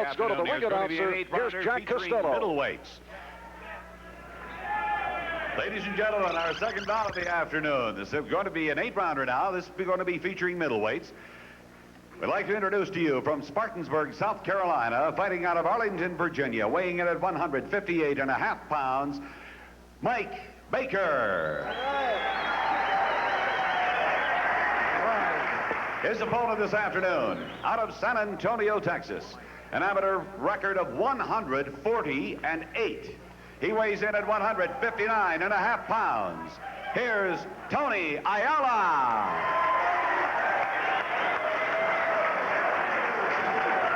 let's go to the ring announcer. Here's Jack Costello. Middleweights. Ladies and gentlemen, our second bout of the afternoon. This is going to be an 8-rounder now. This is going to be featuring middleweights. We'd like to introduce to you from Spartansburg, South Carolina, fighting out of Arlington, Virginia, weighing in at 158.5 pounds, Mike Baker. His opponent this afternoon, out of San Antonio, Texas, an amateur record of 140-8. He weighs in at 159.5 pounds. Here's Tony Ayala.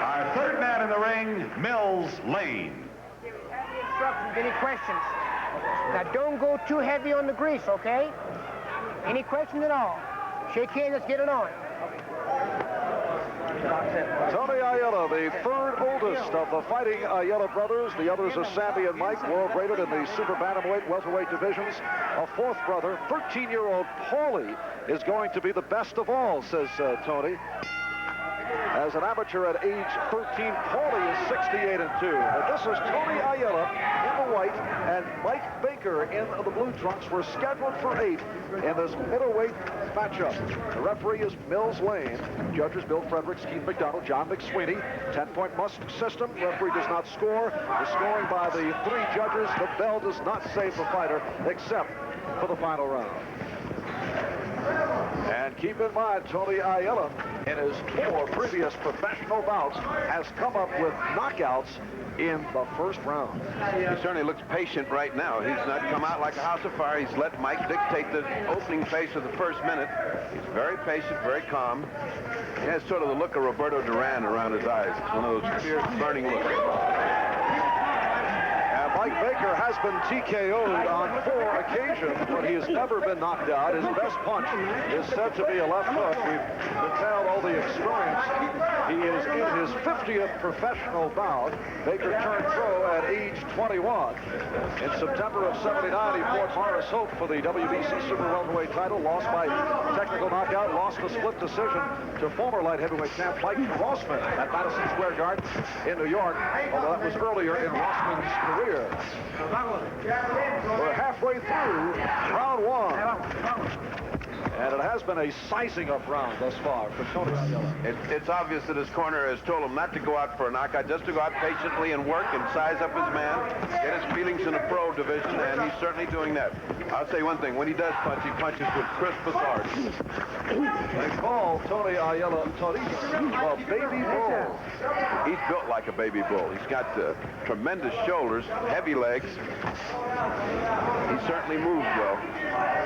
Our third man in the ring, Mills Lane. Any instructions, any questions? Now don't go too heavy on the grease, okay? Any questions at all? Shake hands, let's get it on. Tony Ayala, the third oldest of the Fighting Ayala brothers. The others are Sammy and Mike, world rated in the super bantamweight, welterweight divisions. A fourth brother, 13-year-old Paulie, is going to be the best of all, says Tony. As an amateur at age 13, Paulie is 68-2. But this is Tony Ayala in the white and Mike Baker in the blue trunks. We're scheduled for 8 in this middleweight matchup. The referee is Mills Lane. Judges Bill Fredericks, Keith McDonald, John McSweeney. 10-point must system. Referee does not score. The scoring by the 3 judges. The bell does not save the fighter except for the final round. And keep in mind, Tony Ayala, in his 4 previous professional bouts, has come up with knockouts in the first round. He certainly looks patient right now. He's not come out like a house of fire. He's let Mike dictate the opening phase of the first minute. He's very patient, very calm. He has sort of the look of Roberto Duran around his eyes. It's one of those fierce, burning looks. Mike Baker has been TKO'd on 4 occasions, but he has never been knocked out. His best punch is said to be a left hook. We've detailed all the experience. He is in his 50th professional bout. Baker turned pro at age 21. In September of '79, he fought Morris Hope for the WBC Super Welterweight title, lost by technical knockout, lost a split decision to former light heavyweight champ Mike Rossman at Madison Square Garden in New York, although that was earlier in Rossman's career. We're halfway through round 1. And it has been a sizing up round thus far for Tony Ayala. It's obvious that his corner has told him not to go out for a knockout, just to go out patiently and work and size up his man, get his feelings in the pro division, and he's certainly doing that. I'll say one thing, when he does punch, he punches with crisp authority. They call Tony Ayala a baby bull. He's built like a baby bull. He's got tremendous shoulders, heavy legs. He certainly moves well.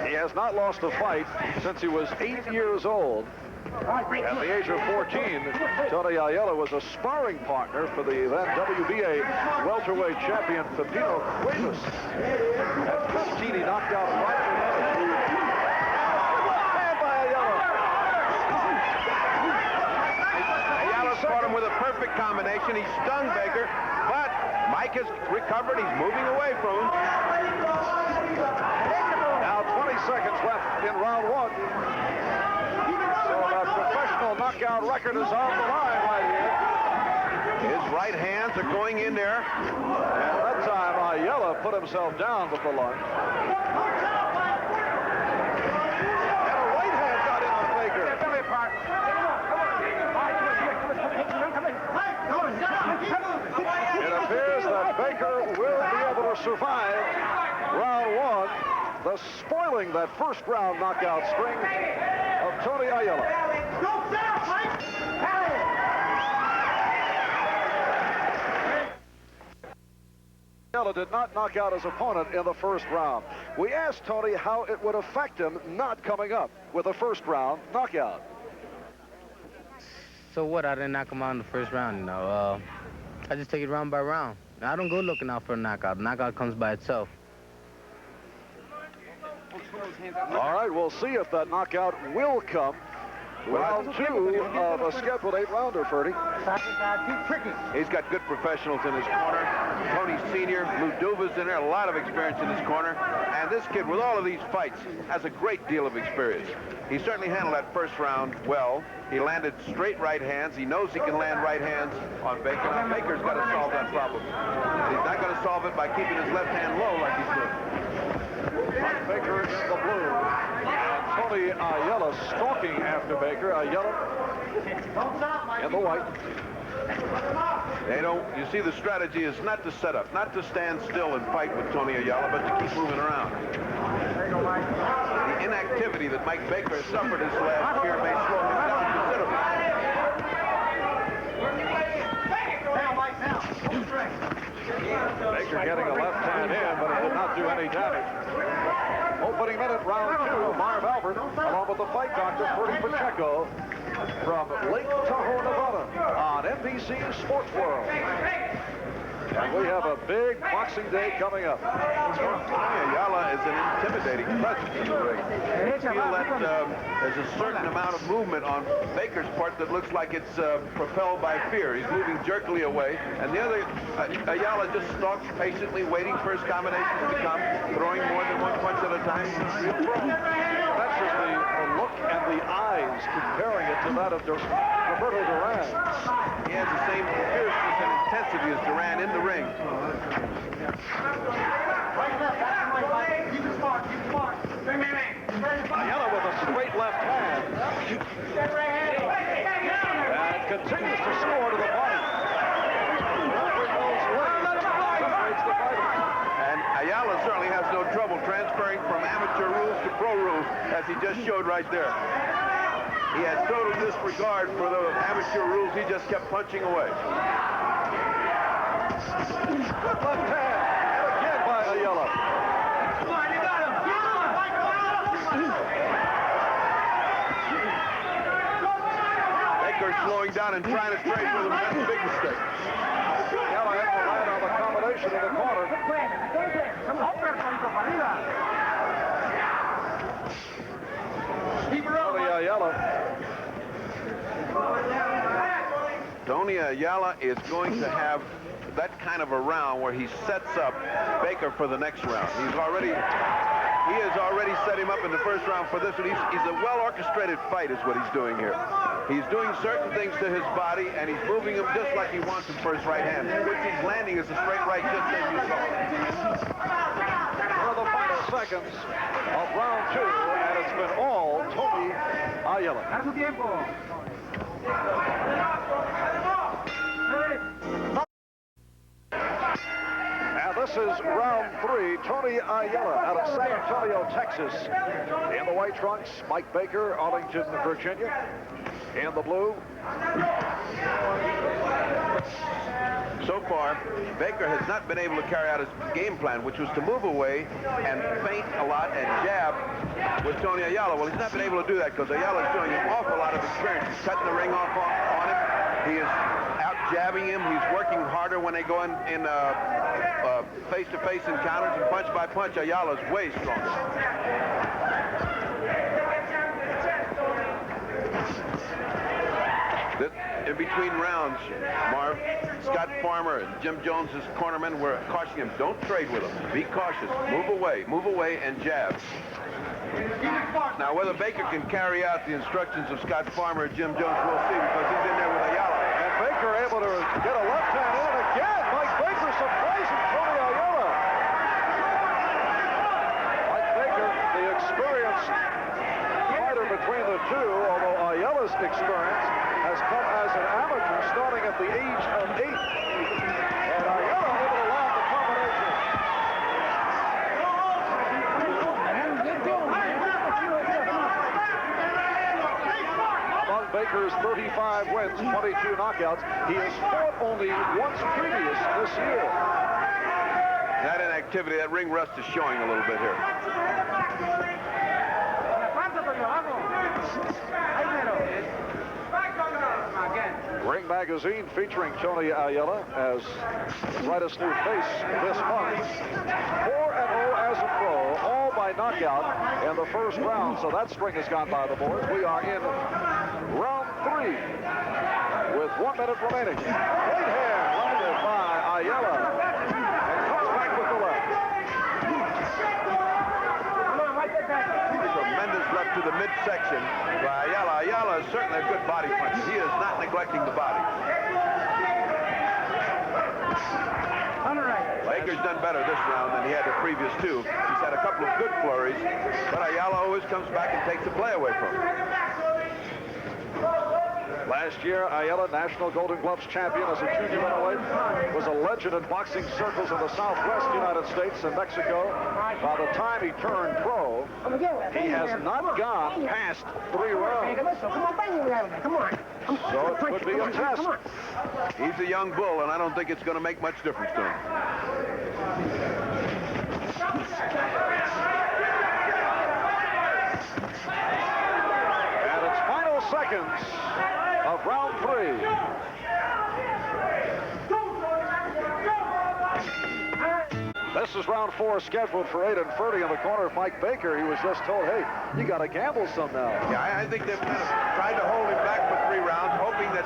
He has not lost a fight since he was 8 years old. At the age of 14, Tony Ayala was a sparring partner for the then WBA welterweight champion Pepino Cuevas. At 15, he knocked out Roger Miller. Ayala caught him with a perfect combination. He stung Baker, but Mike has recovered. He's moving away from him. Now 20 seconds left in round 1. So that professional knockout record is on the line right here. His right hands are going in there. And that time Ayala put himself down with the lunge. And a right hand got in on Baker. It appears that Baker will be able to survive round 1, thus spoiling that first round knockout string of Tony Ayala. Ayala did not knock out his opponent in the first round. We asked Tony how it would affect him not coming up with a first round knockout. So what? I didn't knock him out in the first round, you know. I just take it round by round. I don't go looking out for a knockout. The knockout comes by itself. All right, we'll see if that knockout will come. Round 2 of a scheduled 8-rounder, Ferdy. He's got good professionals in his corner. Tony Sr., Lou Duva's in there, a lot of experience in his corner. And this kid, with all of these fights, has a great deal of experience. He certainly handled that first round well. He landed straight right hands. He knows he can land right hands on Baker. Now, Baker's got to solve that problem. He's not going to solve it by keeping his left hand low like he's doing. Mike Baker in the blue. And Tony Ayala stalking after Baker. Ayala in the white. They don't, you see, the strategy is not to set up, not to stand still and fight with Tony Ayala, but to keep moving around. The inactivity that Mike Baker has suffered this last year may slow him down considerably. Baker getting a left hand in, but it did not do any damage. Opening minute, round 2, Marv Albert, along with the fight doctor, Ferdy Pacheco, from Lake Tahoe, Nevada, on NBC Sports World. And we have a big boxing day coming up. Ayala is an intimidating presence in the ring. I feel that there's a certain amount of movement on Baker's part that looks like it's propelled by fear. He's moving jerkily away. And the other, Ayala just stalks patiently, waiting for his combinations to come, throwing more than one punch at a time. That's just the look and the eyes, comparing it to that of Roberto Duran. He has the same fierceness and intensity as Duran in the ring. Ayala with a straight left hand. And continues to score to the body. And Ayala certainly has no trouble transferring from amateur rules to pro rules, as he just showed right there. He had total disregard for the amateur rules. He just kept punching away. Left hand, and again by Ayala. Come on, you got him. Baker slowing down and trying to trade with him. That's a big mistake. Ayala had to land on the combination in the corner. Tony Ayala. Tony Ayala is going to have that kind of a round where he sets up Baker for the next round. He has already set him up in the first round for this one. He's a well-orchestrated fight is what he's doing here. He's doing certain things to his body, and he's moving him just like he wants him for his right hand, which he's landing as a straight right, just as you saw. For the final seconds of round 2, and it's been all Tony Ayala. And this is round 3. Tony Ayala out of San Antonio, Texas. In the white trunks, Mike Baker, Arlington, Virginia. In the blue. So far, Baker has not been able to carry out his game plan, which was to move away and feint a lot and jab with Tony Ayala. Well, he's not been able to do that because Ayala is showing an awful lot of experience. He's cutting the ring off on him. He is out jabbing him. He's working harder when they go in face-to-face encounters, and punch by punch, Ayala is way stronger. In between rounds, Marv, Scott Farmer and Jim Jones, his cornermen, were cautioning him, don't trade with him. Be cautious. Move away, and jab. Now, whether Baker can carry out the instructions of Scott Farmer or Jim Jones, we'll see, because he's in there with Ayala. And Baker able to get a left hand in again. Mike Baker surprising Tony Ayala. Mike Baker, the experienced fighter between the two, although Ayala's experience has come as an amateur starting at the age of 8. And Ayala able to land the combination. Among Baker's 35 wins, 22 knockouts, he has fought only once previous this year. That inactivity, that ring rust is showing a little bit here. Ring Magazine featuring Tony Ayala as the brightest new face this month. 4-0 as a pro, all by knockout in the first round. So that string has gone by the boards. We are in round 3 with 1 minute remaining. Right hand landed by Ayala and comes back with the left. Tremendous left to the midsection by Ayala. Ayala is certainly a good body puncher. He is not neglecting the body. Baker's done better this round than he had the previous 2. He's had a couple of good flurries, but Ayala always comes back and takes the play away from him. Last year, Ayala, National Golden Gloves champion as a junior middleweight, was a legend in boxing circles in the Southwest United States and Mexico. By the time he turned pro, he has not gone past 3 rounds. So it could be a test. He's a young bull, and I don't think it's going to make much difference to him. And it's final seconds of round 3. This is round 4 scheduled for 8 and 30 in the corner of Mike Baker. He was just told, hey, you got to gamble some now. Yeah, I think they've kind of tried to hold him back for 3 rounds, hoping that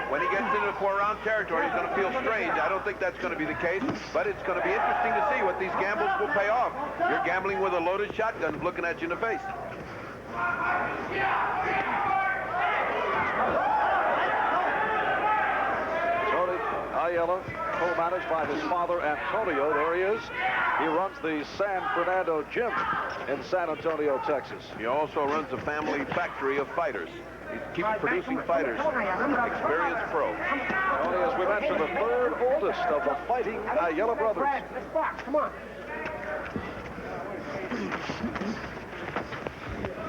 when he gets into the 4-round territory, he's going to feel strange. I don't think that's going to be the case, but it's going to be interesting to see what these gambles will pay off. You're gambling with a loaded shotgun looking at you in the face. Tony Ayala, co-managed by his father, Antonio. There he is. He runs the San Fernando Gym in San Antonio, Texas. He also runs a family factory of fighters. He keeps producing fighters. Experienced pro. Tony, as we mentioned, the 3rd oldest of the fighting Ayala brothers. Let's box. Come on.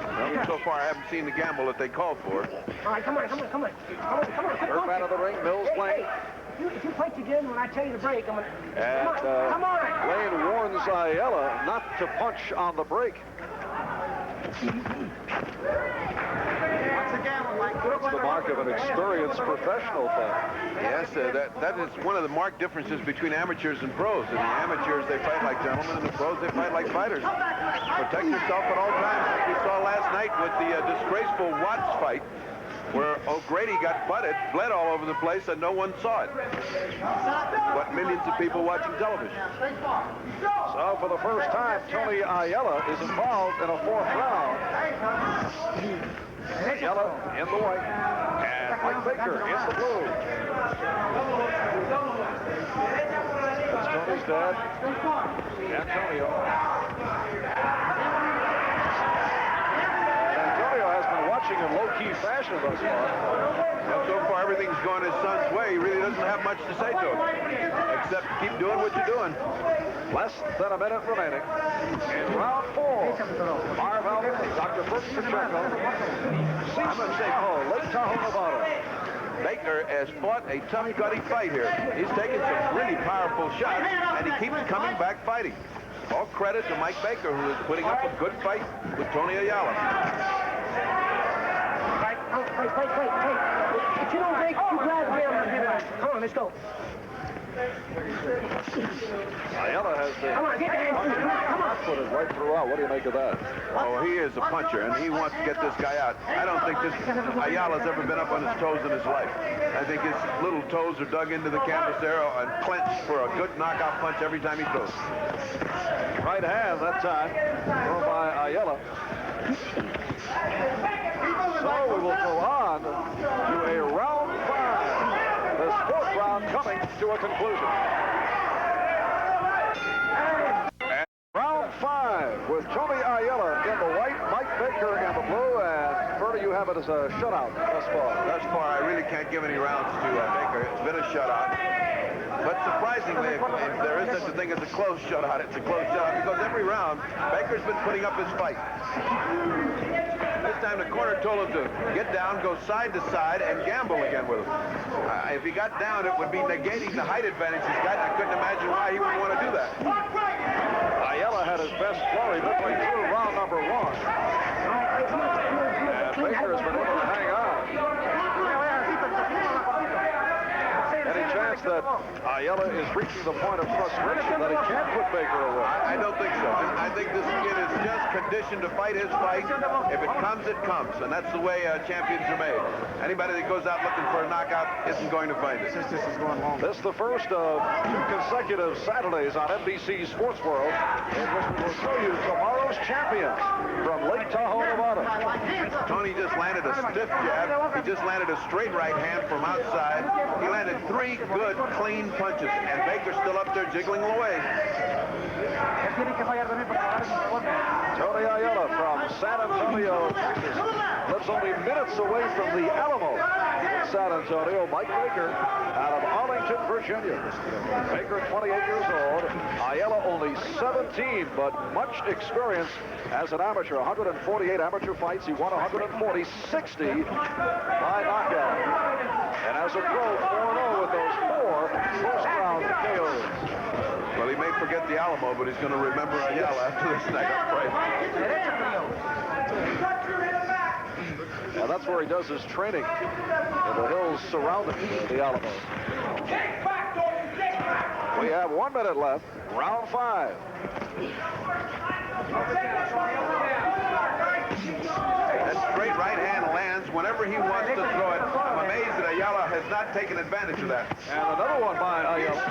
Well, so far, I haven't seen the gamble that they called for. All right, come on. Third man of the ring, Mills playing. If you fight again when I tell you to break, I'm going to... And Come on. Lane warns Ayala not to punch on the break. That's the mark of an experienced professional fighter. Yes, that is one of the marked differences between amateurs and pros. In the amateurs, they fight like gentlemen, and the pros, they fight like fighters. Protect yourself at all times. Like we saw last night with the disgraceful Watts fight, where O'Grady got bled all over the place, and no one saw it. But millions of people watching television. So for the first time, Tony Ayala is involved in a 4th round. Ayala in the white, and Mike Baker in the blue. That's Tony's dad, Antonio. Antonio has been watching in low-key fashion thus far. Well, so far, everything's going his son's way. He really doesn't have much to say to him, except keep doing what you're doing. Less than a minute remaining. In round 4, Marv Alvin, Dr. Bert Pacheco, Seaman Tahoe, Lake Tahoe, Nevada. Baker has fought a tough, gutty fight here. He's taken some really powerful shots, and he keeps coming back fighting. All credit to Mike Baker, who is putting up a good fight with Tony Ayala. Wait. If you don't break, you grab the bell. Come on, let's go. Ayala has the Come on, get the hand. Come on. put it right throughout. What do you make of that? Oh, he is a puncher, and he wants to get this guy out. I don't think this Ayala's ever been up on his toes in his life. I think his little toes are dug into the canvas there and clenched for a good knockout punch every time he throws. Right hand that time, thrown by Ayala. So we will go on to a round 5. This 4th round coming to a conclusion. And round 5 with Tony Ayala in the white, Mike Baker in the blue, and Bertie, you have it as a shutout thus far. Thus far, I really can't give any rounds to Baker. It's been a shutout. But surprisingly, if there is such a thing as a close shutout, it's a close shutout because every round, Baker's been putting up his fight. This time the corner told him to get down, go side to side, and gamble again with him. If he got down, it would be negating the height advantage he's got. I couldn't imagine why he would want to do that. Ayala had his best flurry midway through round number 1. And Baker has been able to hang on. Any chance chance that Ayala is reaching the point of frustration that he can't put Baker away? I don't think so. I think this kid is just conditioned to fight his fight. If it comes, it comes. And that's the way champions are made. Anybody that goes out looking for a knockout isn't going to find it. This is the first of 2 consecutive Saturdays on NBC Sports World, in which we will show you tomorrow's champions from Lake Tahoe, Nevada. Tony just landed a stiff jab. He just landed a straight right hand from outside. He landed 3 good, clean punches, and Baker's still up there jiggling away. Tony Ayala from San Antonio, Texas, lives only minutes away from the Alamo in San Antonio. Mike Baker out of Arlington, Virginia. Baker, 28 years old. Ayala only 17, but much experience as an amateur. 148 amateur fights. He won 140, 60 by knockout. And as a pro, 4-0 with those 4 first-round KOs. Well, he may forget the Alamo, but he's going to remember Ayala after this night, I'm afraid. Now that's where he does his training, in the hills surrounding the Alamo. We have 1 minute left, round 5. That straight right hand lands whenever he wants to throw it. I'm amazed that Ayala has not taken advantage of that. And another one by Ayala.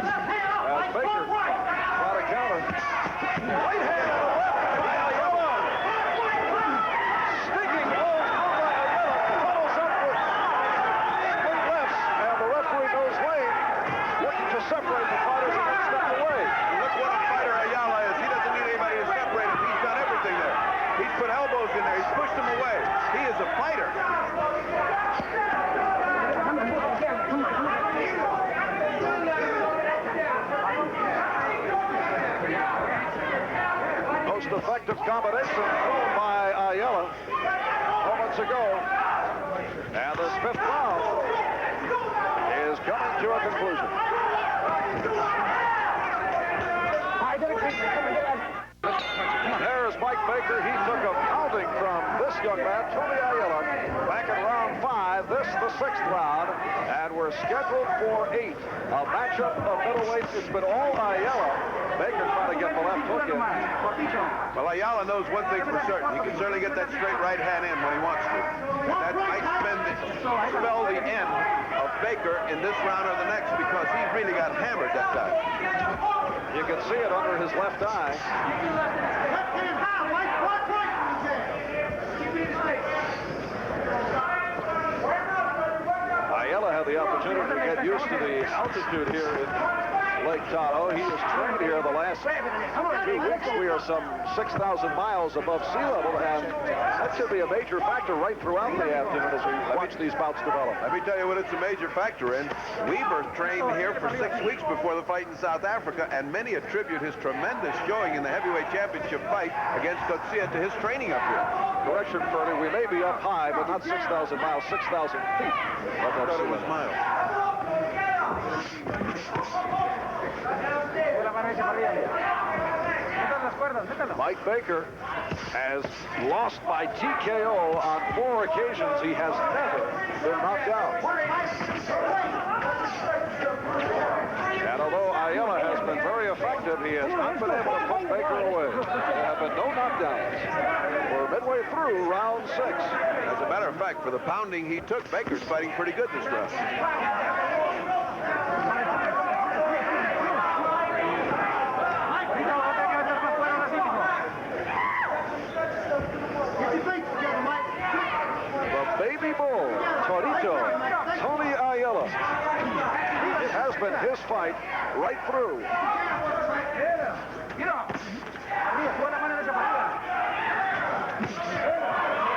As Baker trying to counter. Right hand by Ayala. Sticking blow by Ayala. Follows up with straight lefts. And the referee goes lane, looking to separate the fighters and then step away. Look what a fighter Ayala is. He doesn't need anybody to separate him. He's done everything there. He's put elbows in there. He's pushed him away. He is a fighter. Most effective combination thrown by Ayala moments ago. And this 5th round is coming to a conclusion. There's Mike Baker. He took a pounding from this young man, Tony Ayala, back in round 5. This the 6th round, and we're scheduled for 8. A matchup of middleweights. It's been all Ayala. Baker trying to get the left hook in. Well, Ayala knows one thing for certain. He can certainly get that straight right hand in when he wants to. And that might spell the end of Baker in this round or the next, because he really got hammered that time. You can see it under his left eye. Ayala had the opportunity to get used to the altitude here in Lake Tahoe. He has trained here the last 2 weeks. We are some 6,000 miles above sea level, and that should be a major factor right throughout the afternoon as we watch these bouts develop. Let me tell you what it's a major factor in. Weaver trained here for 6 weeks before the fight in South Africa, and many attribute his tremendous showing in the heavyweight championship fight against Coetzee to his training up here. Correction, Fernie, we may be up high, but not 6,000 miles, 6,000 feet. I thought it was miles. Mike Baker has lost by TKO on 4 occasions. He has never been knocked out. And although Ayala has been very effective, he has not been able to put Baker away. There have been no knockdowns. We're midway through round 6. As a matter of fact, for the pounding he took, Baker's fighting pretty good this round. Baby Bull, Torito, Tony Ayala. It has been his fight right through.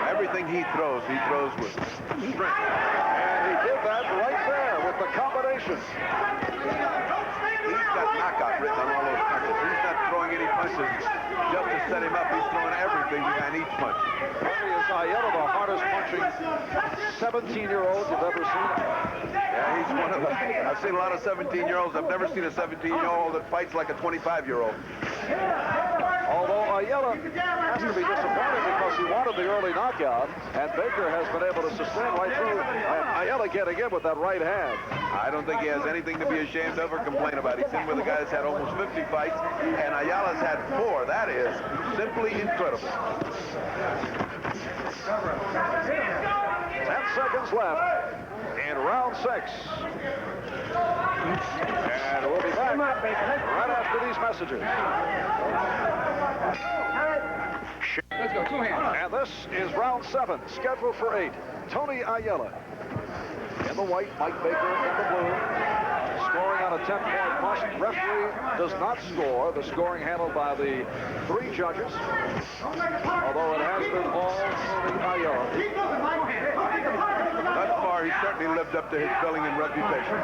Everything he throws with strength. And he did that right there with the combination. He's got knockout written on all those punches. He's not throwing any punches just to set him up. He's throwing everything behind each punch. Tony Ayala, the hardest punching 17-year-old you've ever seen. Yeah, he's one of the... I've seen a lot of 17-year-olds. I've never seen a 17-year-old that fights like a 25-year-old. Although Ayala has to be disappointed because he wanted the early knockout, and Baker has been able to sustain right through. And Ayala getting in with that right hand. I don't think he has anything to be ashamed of or complain about. He's in with a guy that's had almost 50 fights, and Ayala's had 4. That is simply incredible. 10 seconds left in round 6. And we'll be back right after these messages. Let's go, 2 hands. And this is round 7, scheduled for 8. Tony Ayala in the white, Mike Baker in the blue. Scoring on a 10-point must. Referee does not score. The scoring handled by the 3 judges. Although it has been all Tony Ayala. Thus far, he's certainly lived up to his billing and reputation.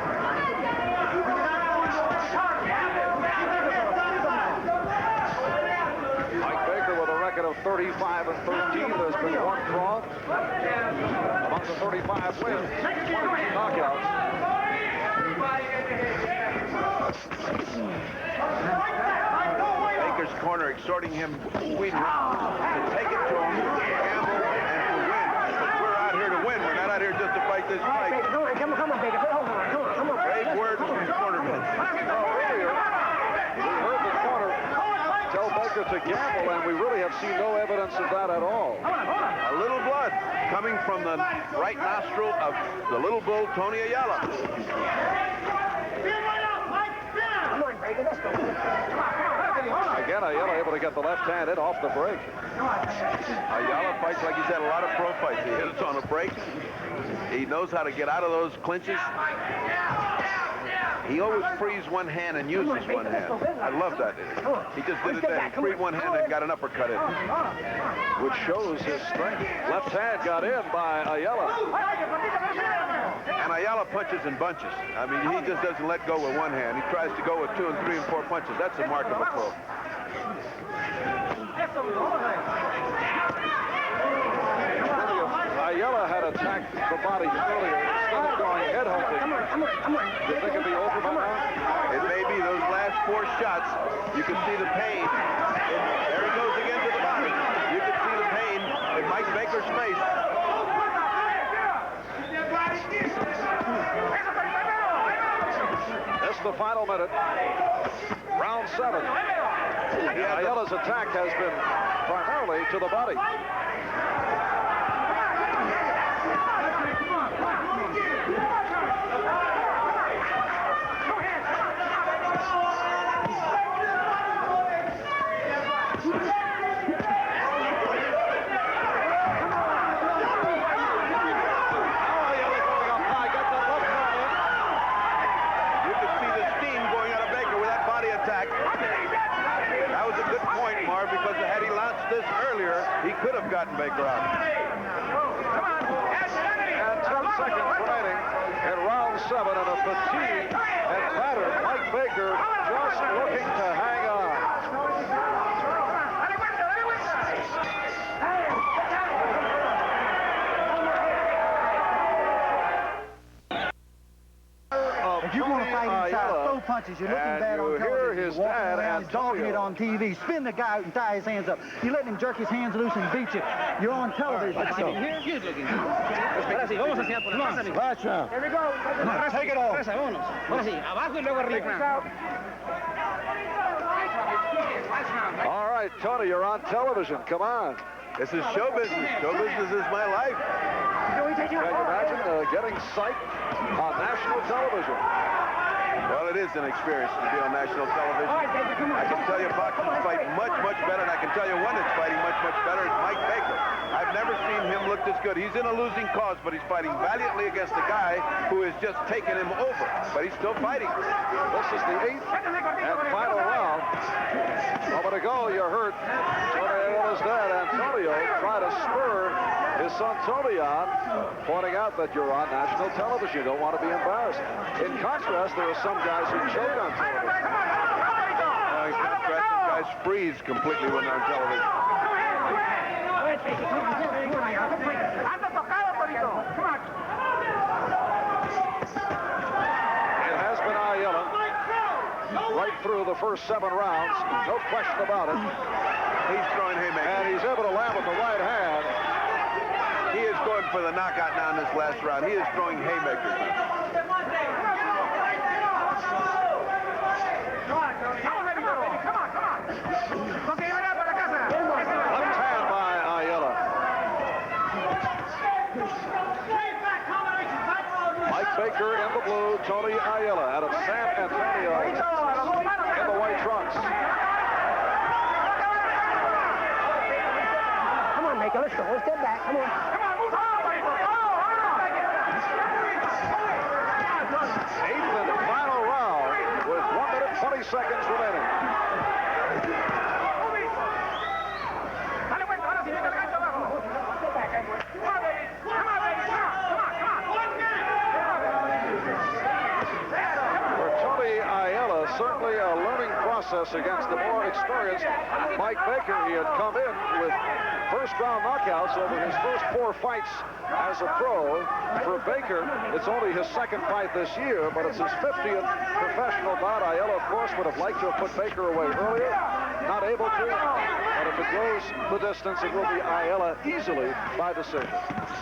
Mike Baker with a record of 35 and 13. There's been 1 draw. Among the 35 wins, 22 knockouts. Baker's corner exhorting him to take it to him, gamble, and to win. But we're out here to win. We're not out here just to fight this fight. Come on, Baker. Come on. Brave words from the cornerman. Earlier, we heard the corner tell Baker to gamble, and we really have seen no evidence of that at all. A little blood coming from the right nostril of the little bull, Tony Ayala. Again, Ayala able to get the left hand in off the break. Ayala fights like he's had a lot of pro fights. He hits on a break. He knows how to get out of those clinches. He always frees one hand and uses one hand. I love that. He just did it then. He freed one hand and got an uppercut in. Which shows his strength. Left hand got in by Ayala. And Ayala punches in bunches. I mean, he just doesn't let go with one hand. He tries to go with 2 and 3 and 4 punches. That's a mark of a pro. Ayala had attacked the body earlier. Instead of going head hunting, you think it'd be over by now? It may be those last 4 shots. You can see the pain. There he goes again to the body. You can see the pain in Mike Baker's face. This is the final minute. Round 7. Ayala's attack has been primarily to the body. He could have gotten Baker out. And 10 seconds remaining in round 7, and a fatigued and battered Mike Baker just looking to hang on. If you want to fight inside, throw punches. You're looking bad on television. His You're dad, walking around dogging it on TV. Spin the guy out and tie his hands up. You let him jerk his hands loose and beat you. You're on television. Here, good looking. Ahora sí, vamos hacia por la casa. Here we go. Take it off. Vámonos. Ahora sí, abajo y luego arriba. All right, Tony, you're on television. Come on. This is show business. Show business is my life. Can you imagine getting psyched on national television? Well, it is an experience to be on national television. I can tell you boxers fight much, much better, and I can tell you one that's fighting much, much better is Mike Baker. I've never seen him look this good. He's in a losing cause, but he's fighting valiantly against a guy who has just taken him over. But he's still fighting. This is the 8th and final round. A moment ago, you heard Tony Ayala's dad, Antonio, try to spur his son Tony on, pointing out that you're on national television. You don't want to be embarrassed. In contrast, there are some guys who choke on television. In contrast, some guys freeze completely when they're on television. right through the first 7 rounds. No question about it. He's throwing haymakers. And he's able to land with the right hand. He is going for the knockout now in this last round. He is throwing haymakers now. Left hand by Ayala. Mike Baker in the blue, Tony Ayala out of San Antonio in the white trunks. Come on, Baker, let's go. One step back. Come on. Eighth and final round with 1 minute 20 seconds remaining. For Tony Ayala, certainly a learning process against the more experienced Mike Baker. He had come in with first-round knockouts over his first 4 fights as a pro. For Baker, it's only his 2nd fight this year, but it's his 50th professional bout. Ayala, of course, would have liked to have put Baker away earlier. Not able to. But if it goes the distance, it will be Ayala easily by decision.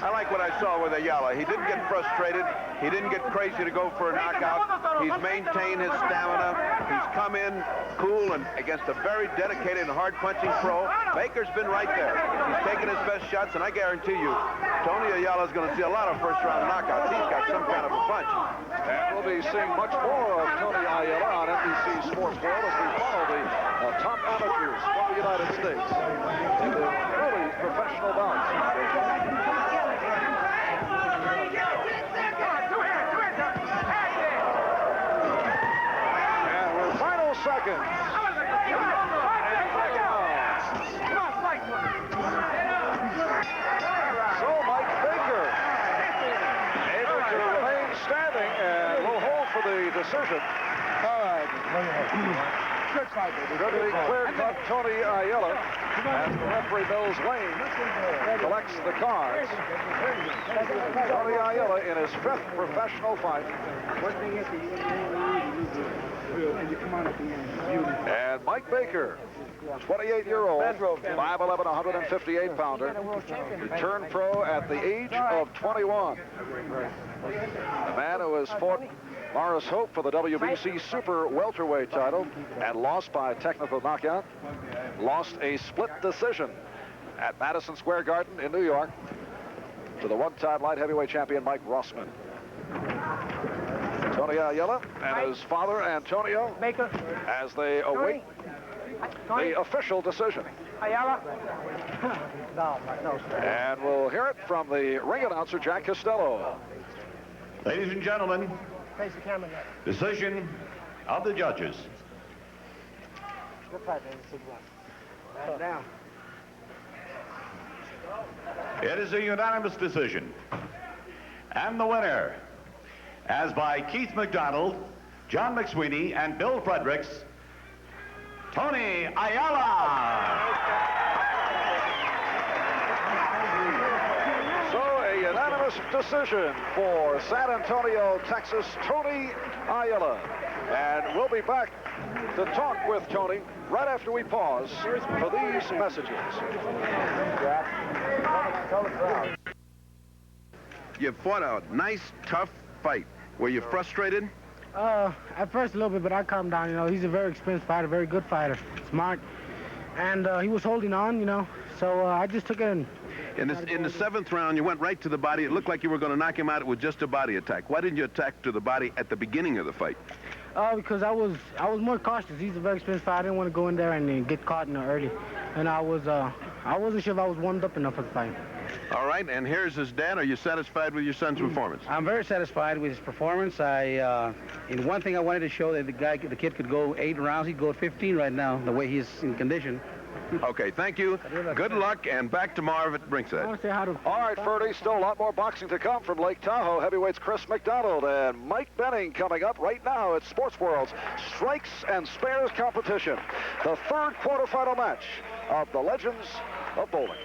I like what I saw with Ayala. He didn't get frustrated. He didn't get crazy to go for a knockout. He's maintained his stamina. He's come in cool and against a very dedicated and hard-punching pro. Baker's been right there. He's taken his best shots, and I guarantee you, Tony Ayala's going to see a lot of first-round knockouts. He's got some kind of a punch. And we'll be seeing much more of Tony Ayala on NBC Sports World as we follow the top amateurs from the United States in the early professional bouts. And we're final seconds. So Mike Baker able to remain standing and will hold for the decision. All right. Going to be clear-cut Tony Ayala as the referee Mills Lane collects the cards. Tony Ayala in his 5th professional fight. And Mike Baker, 28-year-old, 5'11", 158-pounder, returned pro at the age of 21. The man who has fought Morris Hope for the WBC Super Welterweight title and lost by technical knockout, lost a split decision at Madison Square Garden in New York to the one-time light heavyweight champion Mike Rossman. Tony Ayala and his father Antonio Baker, as they await the official decision. Ayala. And we'll hear it from the ring announcer Jack Costello. Ladies and gentlemen, Face the camera there. decision of the judges. Good fight, man. Down. It is a unanimous decision. And the winner, as by Keith McDonald, John McSweeney, and Bill Fredericks, Tony Ayala. So a unanimous decision for San Antonio, Texas, Tony Ayala. And we'll be back to talk with Tony right after we pause for these messages. You fought a nice, tough fight. Were you frustrated? At first a little bit, but I calmed down. You know, he's a very experienced fighter, very good fighter, smart, and he was holding on. You know, so I just took it. In the 7th round, you went right to the body. It looked like you were going to knock him out with just a body attack. Why didn't you attack to the body at the beginning of the fight? Because I was more cautious. He's a very experienced fighter. I didn't want to go in there and get caught early, and I wasn't sure if I was warmed up enough for the fight. All right, and here's his dad. Are you satisfied with your son's performance? I'm very satisfied with his performance. And one thing I wanted to show that the kid could go 8 rounds. He'd go 15 right now, the way he's in condition. Okay, thank you. Good luck, and back to Marv at ringside. All right, Ferdy, still a lot more boxing to come from Lake Tahoe. Heavyweights Chris McDonald and Mike Benning coming up right now at Sports World's Strikes and Spares competition. The 3rd quarterfinal match of the Legends of Bowling.